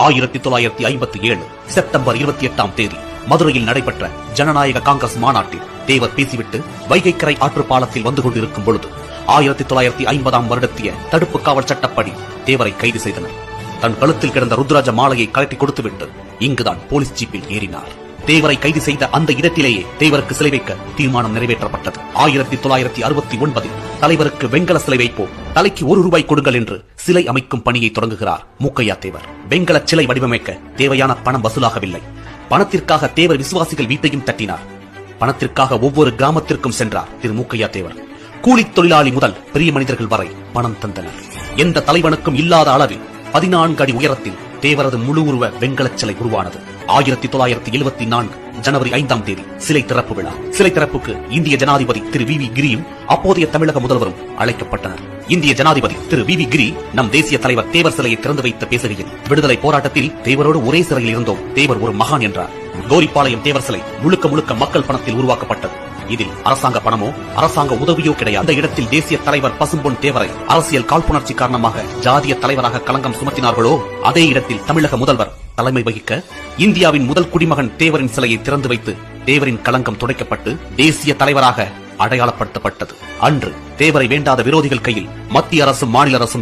1957 September 28ஆம் தேதி மதுரையில் நடைபெற்ற ஜனநாயக காங்கிரஸ் மாநாட்டில் தேவர் பேசிவிட்டு வைகைக்கரை ஆற்று பாலத்தில் வந்து கொண்டிருக்கும் பொழுது 1950ஆம் வருடத்திய தடுப்பு காவல் சட்டப்படி தேவரை கைது செய்தனர். தன் கழுத்தில் கிடந்த ருத்ராஜ மாலையை கழட்டி கொடுத்துவிட்டு இங்குதான் போலீஸ் ஜீப்பில் ஏறினார். தேவரை கைது செய்த அந்த இடத்திலேயே தேவருக்கு சிலை வைக்க தீர்மானம் நிறைவேற்றப்பட்டது. 1969 தலைவருக்கு வெங்கல சிலை வைப்போம், தலைக்கு ₹1 கொடுங்கள் என்று சிலை அமைக்கும் பணியை தொடங்குகிறார் மூக்கையா தேவர். வெங்கல சிலை வடிவமைக்க தேவையான பணம் வசூலாகவில்லை. பணத்திற்காக தேவர் விசுவாசிகள் வீட்டையும் தட்டினார். பணத்திற்காக ஒவ்வொரு கிராமத்திற்கும் சென்றார் திரு மூக்கையா தேவர். கூலி தொழிலாளி முதல் பெரிய மனிதர்கள் வரை பணம் தந்தனர். எந்த தலைவனுக்கும் இல்லாத அளவில் 14 அடி உயரத்தில் தேவரது முழு உருவ வெங்கல சிலை உருவானது. 1974 ஜனவரி 5ஆம் தேதி சிலை திறப்பு விழா. சிலை திறப்புக்கு இந்திய ஜனாதிபதி திரு வி கிரியும் அப்போதைய தமிழக முதல்வரும் அழைக்கப்பட்டனர். இந்திய ஜனாதிபதி திரு வி கிரி நம் தேசிய தலைவர் தேவர் சிலையை திறந்து வைத்த பேசுகையில், விடுதலை போராட்டத்தில் தேவரோடு ஒரே சிறையில் இருந்தோம், தேவர் ஒரு மகான் என்றார். கோரிப்பாளையம் தேவர் சிலை முழுக்க மக்கள் பணத்தில் உருவாக்கப்பட்டது. இதில் அரசாங்க பணமோ அரசாங்க உதவியோ கிடையாது. அந்த இடத்தில் தேசிய தலைவர் பசும்பொன் தேவரை அரசியல் காழ்ப்புணர்ச்சி காரணமாக ஜாதிய தலைவராக களங்கம் சுமத்தினார்களோ, அதே இடத்தில் தமிழக முதல்வர் தலைமை வகிக்க இந்தியாவின் முதல் குடிமகன் தேவரின் சிலையை திறந்து வைத்து தேவரின் களங்கம் துடைக்கப்பட்டு தேசிய தலைவராக அடையாளப்படுத்தப்பட்டது. அன்று தேவரை வேண்டாத விரோதிகள் கையில் மத்திய அரசும் மாநில அரசும்